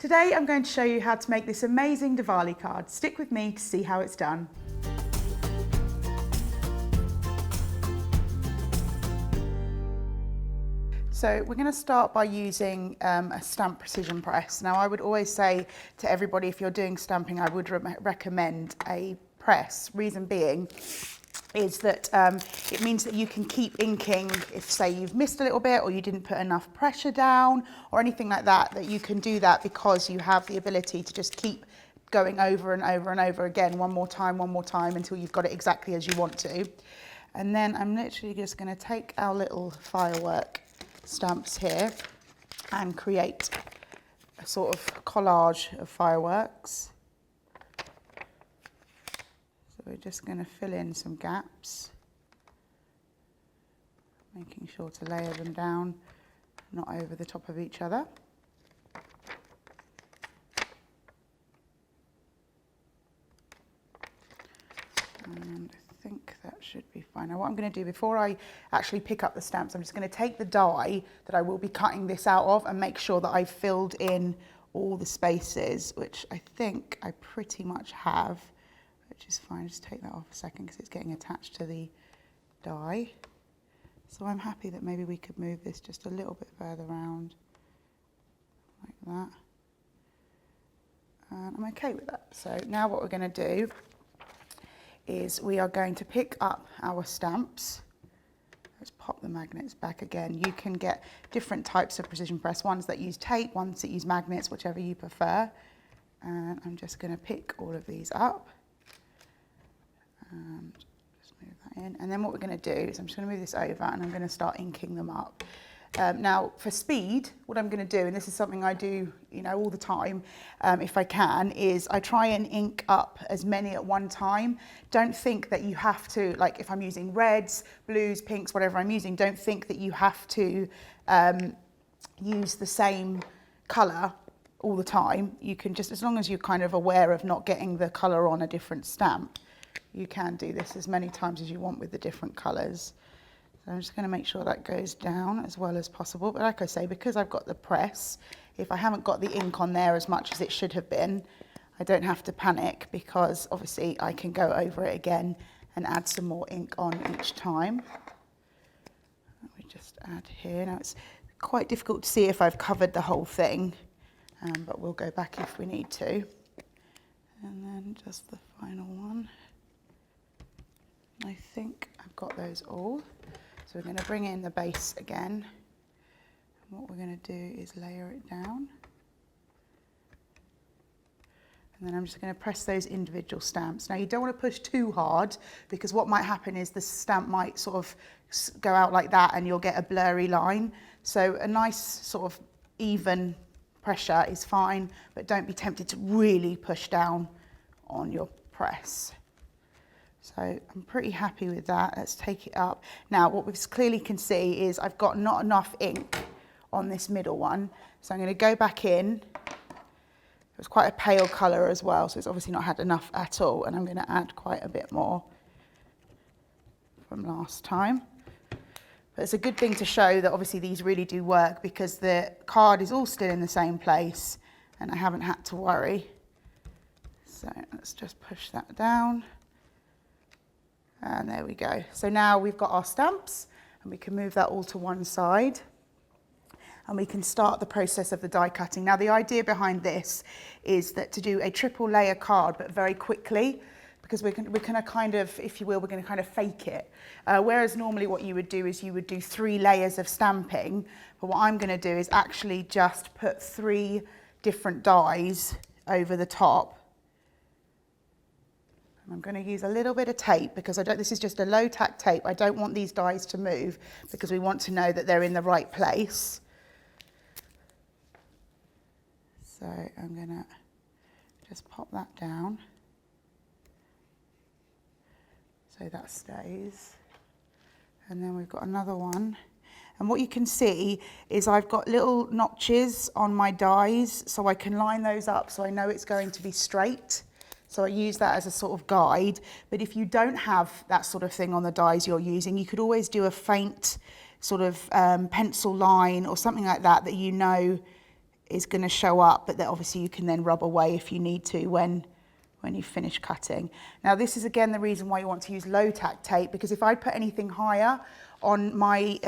Today I'm going to show you how to make this amazing Diwali card. Stick with me to see how it's done. So we're going to start by using a stamp precision press. Now I would always say to everybody, if you're doing stamping, I would recommend a press. Reason being is that it means that you can keep inking if, say, you've missed a little bit or you didn't put enough pressure down or anything like that, that you can do that because you have the ability to just keep going over and over and over again, one more time until you've got it exactly as you want to. And then I'm literally just going to take our little firework stamps here and create a sort of collage of fireworks. So we're just going to fill in some gaps, making sure to layer them down, not over the top of each other. And I think that should be fine. Now what I'm going to do before I actually pick up the stamps, I'm just going to take the die that I will be cutting this out of and make sure that I've filled in all the spaces, which I think I pretty much have, which is fine. Just take that off a second because it's getting attached to the die. So I'm happy that maybe we could move this just a little bit further around, like that. And I'm okay with that. So now what we're going to do is we are going to pick up our stamps. Let's pop the magnets back again. You can get different types of precision press, ones that use tape, ones that use magnets, whichever you prefer. And I'm just going to pick all of these up. And just move that in. And then what we're going to do is I'm just going to move this over and I'm going to start inking them up. Now for speed, what I'm going to do, and this is something I do, all the time, if I can, is I try and ink up as many at one time. Don't think that you have to, like if I'm using reds, blues, pinks, whatever I'm using, don't think that you have to use the same colour all the time. You can just, as long as you're kind of aware of not getting the colour on a different stamp, you can do this as many times as you want with the different colours. So I'm just going to make sure that goes down as well as possible. But like I say, because I've got the press, if I haven't got the ink on there as much as it should have been, I don't have to panic because obviously I can go over it again and add some more ink on each time. Let me just add here. Now it's quite difficult to see if I've covered the whole thing, but we'll go back if we need to. And then just the final one. I think I've got those all. So we're going to bring in the base again. And what we're going to do is layer it down. And then I'm just going to press those individual stamps. Now you don't want to push too hard because what might happen is the stamp might sort of go out like that and you'll get a blurry line. So a nice sort of even pressure is fine, but don't be tempted to really push down on your press. So I'm pretty happy with that. Let's take it up. Now what we clearly can see is I've got not enough ink on this middle one. So I'm going to go back in. It was quite a pale colour as well, so it's obviously not had enough at all. And I'm going to add quite a bit more from last time. But it's a good thing to show that obviously these really do work because the card is all still in the same place and I haven't had to worry. So let's just push that down. And there we go. So now we've got our stamps and we can move that all to one side and we can start the process of the die cutting. Now the idea behind this is that to do a triple layer card but very quickly, because we're going to kind of, if you will, we're going to kind of fake it. Whereas normally what you would do is you would do 3 layers of stamping, but what I'm going to do is actually just put 3 different dies over the top. I'm going to use a little bit of tape because this is just a low tack tape. I don't want these dies to move because we want to know that they're in the right place. So I'm going to just pop that down so that stays. And then we've got another one. And what you can see is I've got little notches on my dies so I can line those up so I know it's going to be straight. So I use that as a sort of guide, but if you don't have that sort of thing on the dies you're using, you could always do a faint sort of pencil line or something like that that you know is going to show up, but that obviously you can then rub away if you need to when you finish cutting. Now this is again the reason why you want to use low tack tape, because if I put anything higher on my,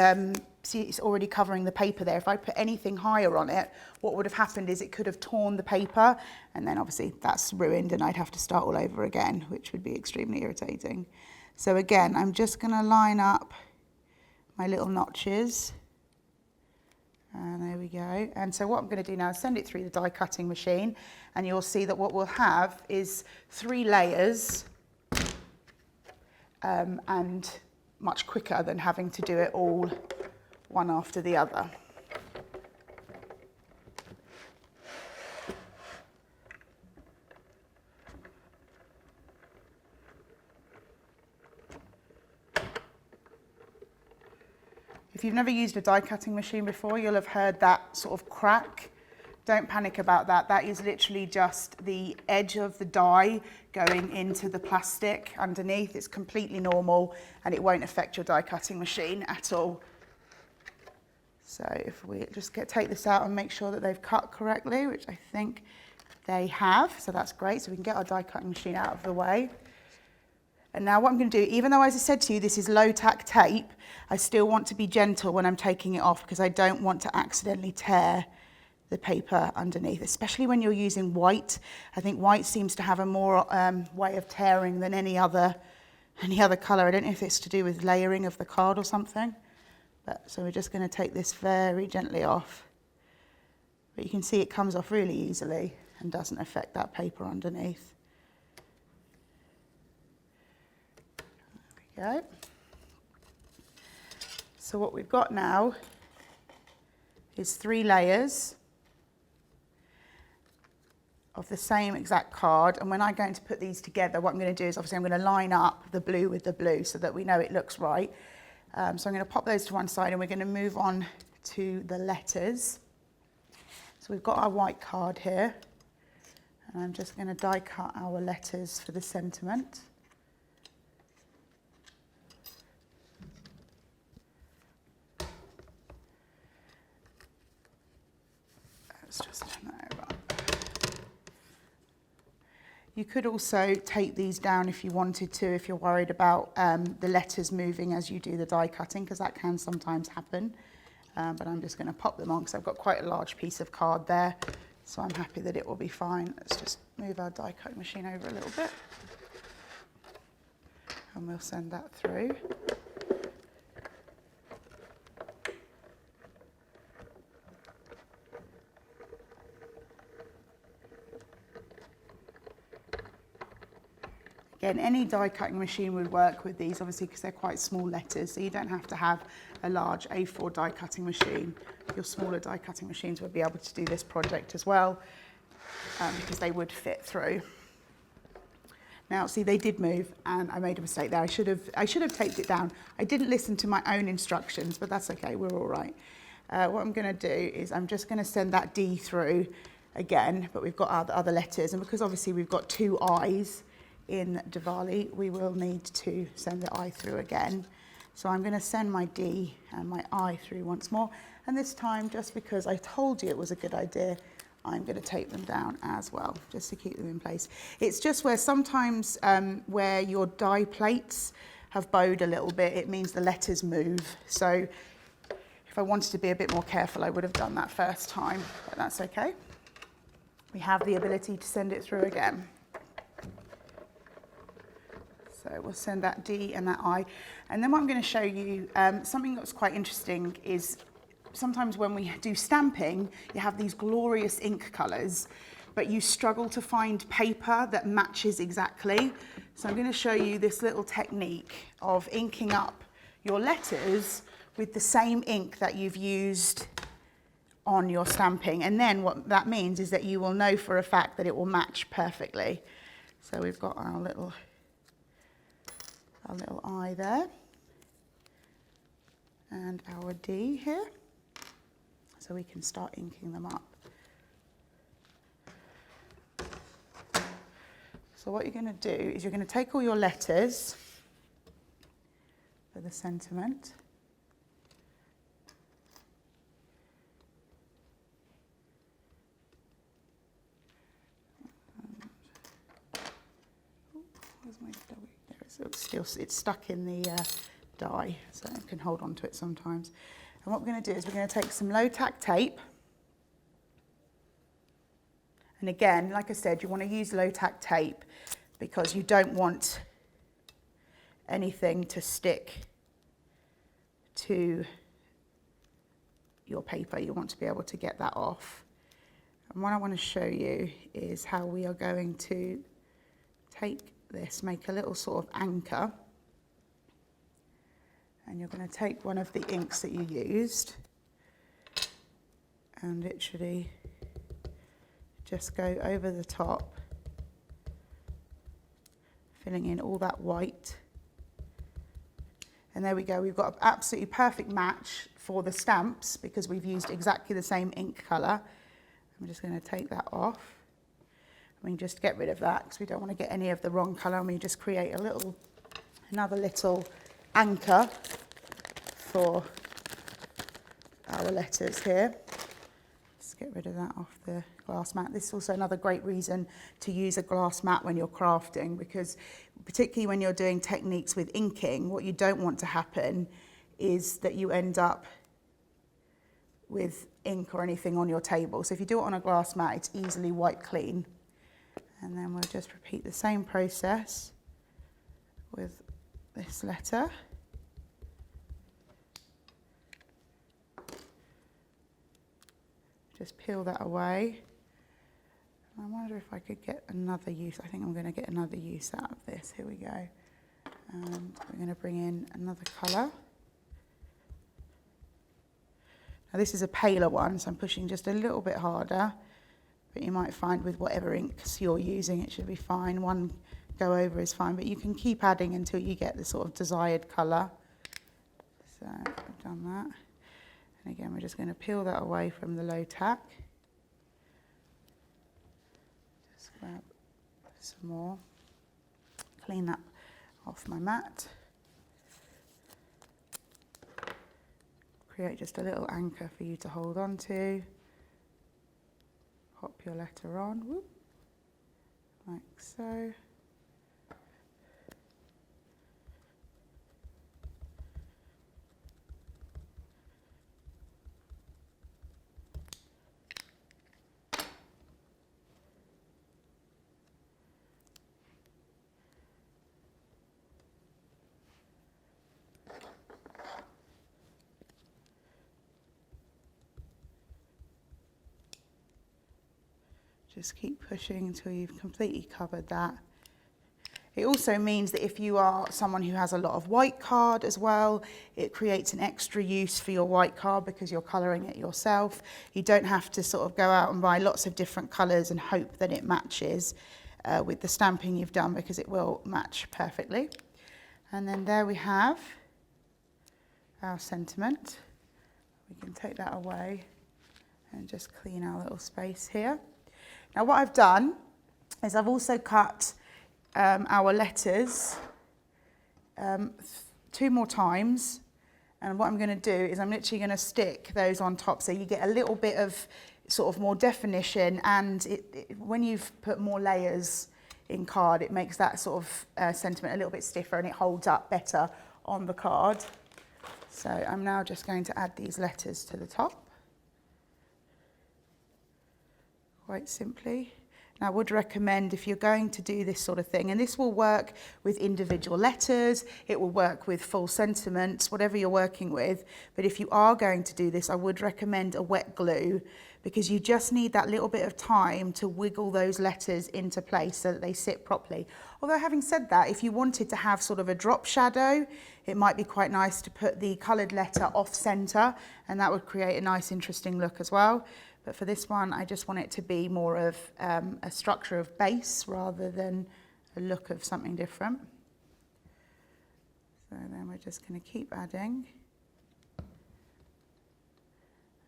see it's already covering the paper there, if I put anything higher on it, what would have happened is it could have torn the paper, and then obviously that's ruined and I'd have to start all over again, which would be extremely irritating. So again, I'm just going to line up my little notches. And there we go. And so what I'm going to do now is send it through the die cutting machine, and you'll see that what we'll have is 3 layers and much quicker than having to do it all one after the other. If you've never used a die cutting machine before, you'll have heard that sort of crack. Don't panic about that. That is literally just the edge of the die going into the plastic underneath. It's completely normal and it won't affect your die cutting machine at all. So if we just take this out and make sure that they've cut correctly, which I think they have, so that's great. So we can get our die cutting machine out of the way. And now what I'm going to do, even though as I said to you, this is low tack tape, I still want to be gentle when I'm taking it off, because I don't want to accidentally tear the paper underneath, especially when you're using white. I think white seems to have a more way of tearing than any other colour. I don't know if it's to do with layering of the card or something. But, so we're just going to take this very gently off. But you can see it comes off really easily and doesn't affect that paper underneath. There we go. So what we've got now is 3 layers of the same exact card, and when I'm going to put these together, what I'm going to do is obviously I'm going to line up the blue with the blue so that we know it looks right. So I'm going to pop those to one side, and we're going to move on to the letters. So we've got our white card here, and I'm just going to die cut our letters for the sentiment. Let's just turn that over. You could also tape these down if you wanted to, if you're worried about the letters moving as you do the die cutting, because that can sometimes happen. But I'm just going to pop them on because I've got quite a large piece of card there, so I'm happy that it will be fine. Let's just move our die cutting machine over a little bit, and we'll send that through. Again, any die cutting machine would work with these, obviously, because they're quite small letters, so you don't have to have a large A4 die cutting machine. Your smaller die cutting machines would be able to do this project as well, because they would fit through. Now, see, they did move, and I made a mistake there. I should have taped it down. I didn't listen to my own instructions, but that's okay, we're all right. What I'm going to do is I'm just going to send that D through again, but we've got other letters, and because obviously we've got 2 I's in Diwali, we will need to send the I through again. So I'm going to send my D and my I through once more, and this time, just because I told you it was a good idea, I'm going to tape them down as well, just to keep them in place. It's just where sometimes where your die plates have bowed a little bit, it means the letters move. So if I wanted to be a bit more careful, I would have done that first time, but that's okay. We have the ability to send it through again. So we'll send that D and that I. And then what I'm going to show you, something that's quite interesting is sometimes when we do stamping, you have these glorious ink colours, but you struggle to find paper that matches exactly. So I'm going to show you this little technique of inking up your letters with the same ink that you've used on your stamping. And then what that means is that you will know for a fact that it will match perfectly. So we've got our little I there, and our D here, so we can start inking them up. So what you're going to do is you're going to take all your letters for the sentiment, So it's stuck in the die, so I can hold on to it sometimes. And what we're going to do is we're going to take some low tack tape. And again, like I said, you want to use low tack tape because you don't want anything to stick to your paper. You want to be able to get that off. And what I want to show you is how we are going to take this, make a little sort of anchor. And you're going to take one of the inks that you used and literally just go over the top, filling in all that white. And there we go, we've got an absolutely perfect match for the stamps because we've used exactly the same ink colour. I'm just going to take that off. We can just get rid of that because we don't want to get any of the wrong colour, and we just create another little anchor for our letters here. Just get rid of that off the glass mat. This is also another great reason to use a glass mat when you're crafting, because particularly when you're doing techniques with inking, what you don't want to happen is that you end up with ink or anything on your table. So if you do it on a glass mat, it's easily wiped clean. And then we'll just repeat the same process with this letter. Just peel that away. I wonder if I could get another use. I think I'm going to get another use out of this. Here we go. And we're going to bring in another colour. Now this is a paler one, so I'm pushing just a little bit harder, but you might find with whatever inks you're using it should be fine. One go over is fine, but you can keep adding until you get the sort of desired colour. So I've done that. And again, we're just going to peel that away from the low tack. Just grab some more, clean that off my mat. Create just a little anchor for you to hold on to. Pop your letter on, whoop, like so. Just keep pushing until you've completely covered that. It also means that if you are someone who has a lot of white card as well, it creates an extra use for your white card because you're colouring it yourself. You don't have to sort of go out and buy lots of different colours and hope that it matches with the stamping you've done, because it will match perfectly. And then there we have our sentiment. We can take that away and just clean our little space here. Now what I've done is I've also cut our letters 2 more times, and what I'm going to do is I'm literally going to stick those on top so you get a little bit of sort of more definition, and when you've put more layers in card, it makes that sort of sentiment a little bit stiffer and it holds up better on the card. So I'm now just going to add these letters to the top. Quite simply. Now I would recommend, if you're going to do this sort of thing, and this will work with individual letters, it will work with full sentiments, whatever you're working with, but if you are going to do this, I would recommend a wet glue, because you just need that little bit of time to wiggle those letters into place so that they sit properly. Although having said that, if you wanted to have sort of a drop shadow, it might be quite nice to put the coloured letter off centre, and that would create a nice interesting look as well. But for this one, I just want it to be more of a structure of base rather than a look of something different. So then we're just going to keep adding. And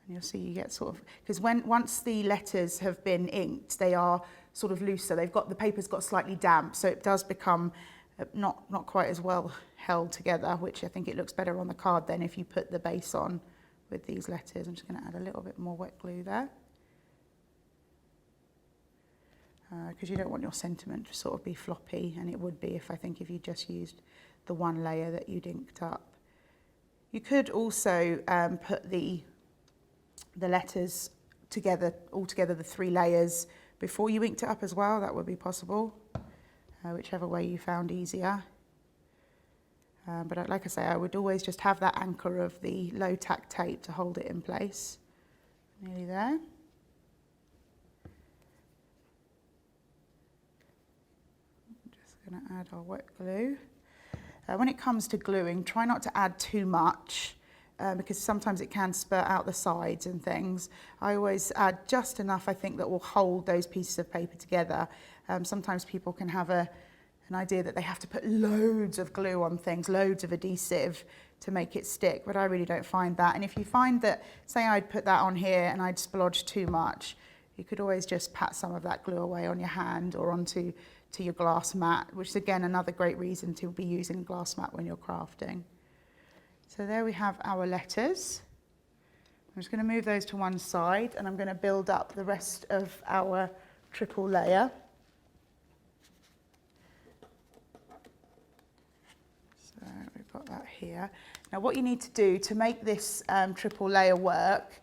you'll see you get sort of, because once the letters have been inked, they are sort of looser. The paper's got slightly damp, so it does become not quite as well held together, which I think it looks better on the card then if you put the base on with these letters. I'm just going to add a little bit more wet glue there. because you don't want your sentiment to sort of be floppy, and it would be if you just used the one layer that you'd inked up. You could also put the letters together, all together, the 3 layers, before you inked it up as well. That would be possible, whichever way you found easier. But like I say, I would always just have that anchor of the low tack tape to hold it in place. Nearly there. I'm just going to add our wet glue. When it comes to gluing, try not to add too much, because sometimes it can spurt out the sides and things. I always add just enough, I think, that will hold those pieces of paper together. Sometimes people can have an idea that they have to put loads of glue on things, loads of adhesive to make it stick, but I really don't find that. And if you find that, say I'd put that on here and I'd splodge too much, you could always just pat some of that glue away on your hand or onto your glass mat, which is again another great reason to be using a glass mat when you're crafting. So there we have our letters. I'm just going to move those to one side, and I'm going to build up the rest of our triple layer. So we've got that here. Now what you need to do to make this triple layer work,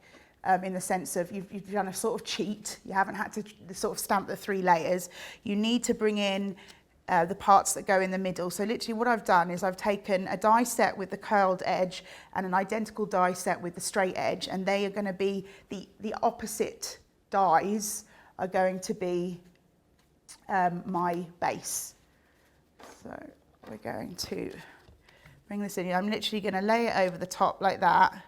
in the sense of you've done a sort of cheat, you haven't had to sort of stamp the 3 layers, you need to bring in the parts that go in the middle. So literally what I've done is I've taken a die set with the curled edge and an identical die set with the straight edge, and they are going to be the opposite dies are going to be my base. So we're going to bring this in. I'm literally going to lay it over the top like that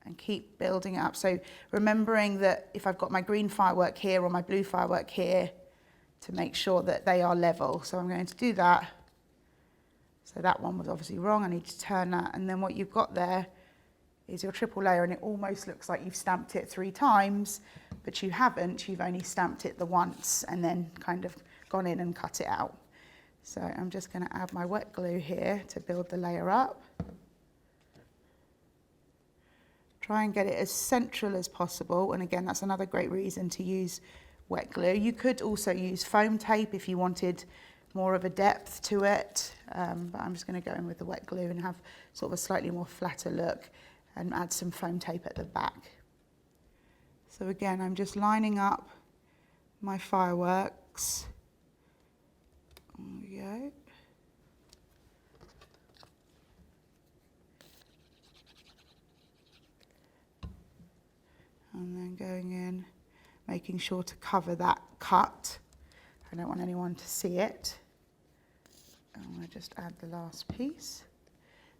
and keep building it up. So remembering that if I've got my green firework here or my blue firework here, to make sure that they are level. So I'm going to do that. So that one was obviously wrong. I need to turn that. And then what you've got there is your triple layer, and it almost looks like you've stamped it 3 times, but you haven't. You've only stamped it the once and then kind of gone in and cut it out. So I'm just going to add my wet glue here to build the layer up. Try and get it as central as possible, and again, that's another great reason to use wet glue. You could also use foam tape if you wanted more of a depth to it, but I'm just going to go in with the wet glue and have sort of a slightly more flatter look and add some foam tape at the back. So again, I'm just lining up my fireworks. There we go. And then going in, making sure to cover that cut. I don't want anyone to see it. I'm going to just add the last piece.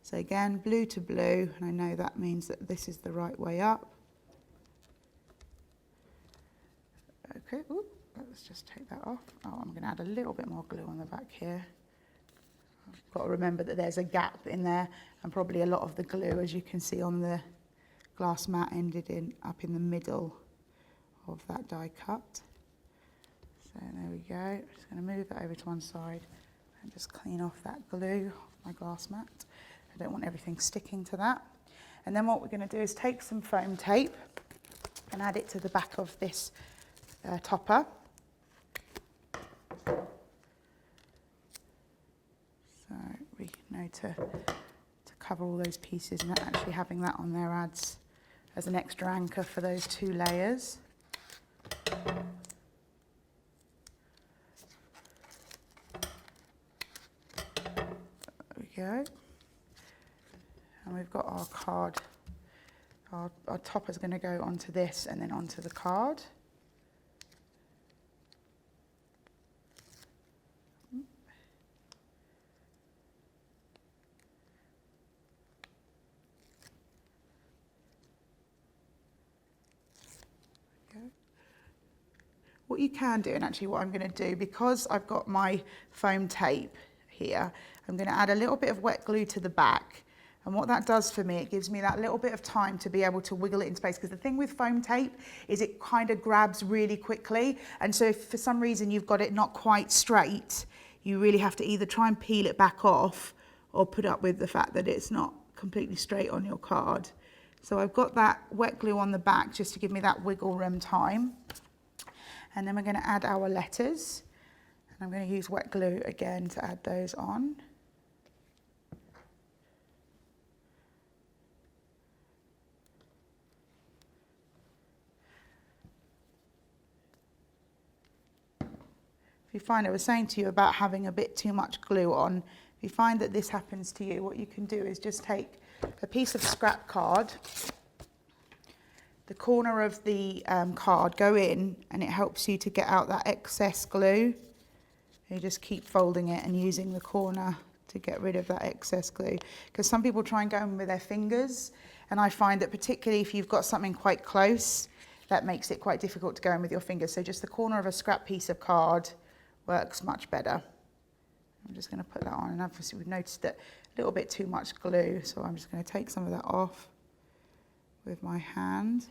So again, blue to blue, and I know that means that this is the right way up. Okay, ooh, let's just take that off. Oh, I'm going to add a little bit more glue on the back here. I've got to remember that there's a gap in there, and probably a lot of the glue, as you can see on the glass mat, ended up in the middle of that die cut. So there we go. I'm just going to move that over to one side and just clean off that glue off my glass mat. I don't want everything sticking to that. And then what we're going to do is take some foam tape and add it to the back of this topper. So we know to cover all those pieces, and actually having that on there adds as an extra anchor for those 2 layers. There we go. And we've got our card. Our topper is going to go onto this and then onto the card. What you can do, and actually what I'm going to do, because I've got my foam tape here, I'm going to add a little bit of wet glue to the back. And what that does for me, it gives me that little bit of time to be able to wiggle it in space, because the thing with foam tape is it kind of grabs really quickly. And so if for some reason you've got it not quite straight, you really have to either try and peel it back off or put up with the fact that it's not completely straight on your card. So I've got that wet glue on the back just to give me that wiggle room time. And then we're going to add our letters. And I'm going to use wet glue again to add those on. If you find, I was saying to you about having a bit too much glue on, if you find that this happens to you, what you can do is just take a piece of scrap card, the corner of the card, go in, and it helps you to get out that excess glue. You just keep folding it and using the corner to get rid of that excess glue. Because some people try and go in with their fingers, and I find that particularly if you've got something quite close, that makes it quite difficult to go in with your fingers. So just the corner of a scrap piece of card works much better. I'm just going to put that on, and obviously we've noticed that a little bit too much glue, so I'm just going to take some of that off with my hand.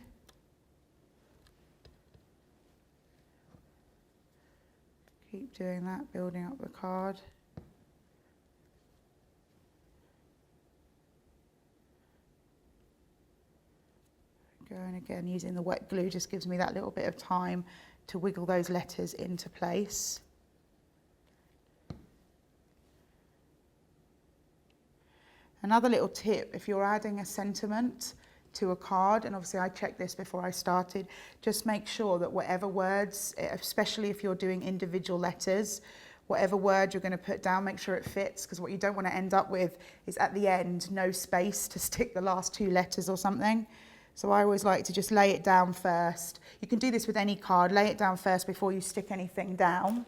Keep doing that, building up the card. Going again, using the wet glue just gives me that little bit of time to wiggle those letters into place. Another little tip, if you're adding a sentiment to a card, and obviously I checked this before I started, just make sure that whatever words, especially if you're doing individual letters, whatever word you're going to put down, make sure it fits, because what you don't want to end up with is at the end no space to stick the last two letters or something. So I always like to just lay it down first. You can do this with any card, lay it down first before you stick anything down.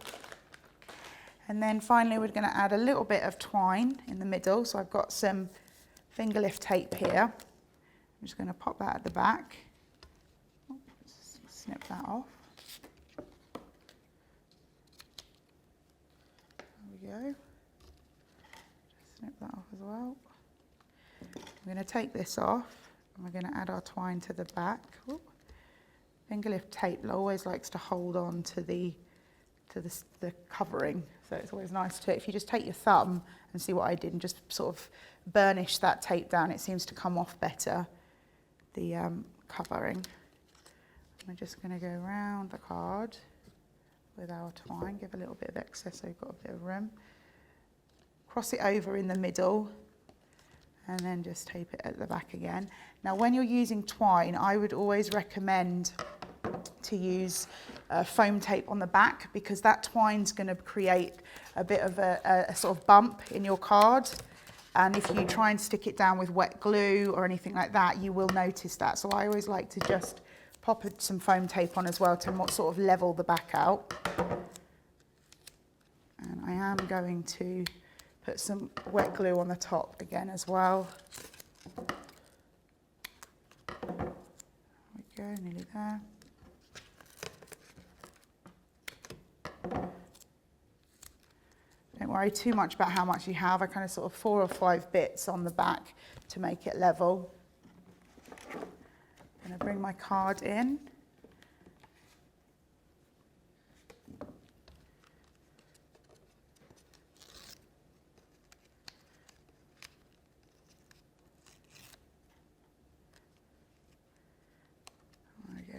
And then finally we're going to add a little bit of twine in the middle. So I've got some finger lift tape here. I'm just going to pop that at the back. Snip that off. There we go. Just snip that off as well. I'm going to take this off and we're going to add our twine to the back. Ooh. Finger lift tape always likes to hold on to the covering, so it's always nice to, if you just take your thumb and see what I did and just sort of burnish that tape down, it seems to come off better, the covering. I'm just going to go around the card with our twine, give a little bit of excess so we've got a bit of room. Cross it over in the middle and then just tape it at the back again. Now when you're using twine, I would always recommend to use foam tape on the back, because that twine's going to create a bit of a sort of bump in your card, and if you try and stick it down with wet glue or anything like that, you will notice that. So I always like to just pop some foam tape on as well to sort of level the back out. And I am going to put some wet glue on the top again as well. There we go, nearly there. Don't worry too much about how much you have. I kind of sort of 4 or 5 bits on the back to make it level. I'm going to bring my card in.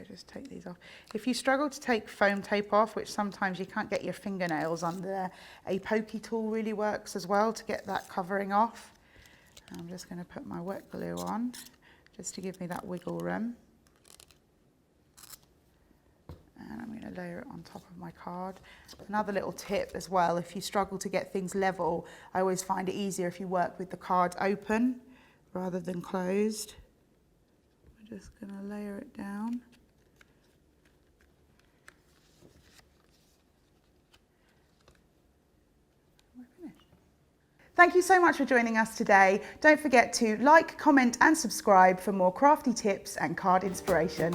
Just take these off. If you struggle to take foam tape off, which sometimes you can't get your fingernails under there, a pokey tool really works as well to get that covering off. I'm just going to put my wet glue on just to give me that wiggle room. And I'm going to layer it on top of my card. Another little tip as well, if you struggle to get things level, I always find it easier if you work with the card open rather than closed. We're just going to layer it down. Thank you so much for joining us today. Don't forget to like, comment and subscribe for more crafty tips and card inspiration.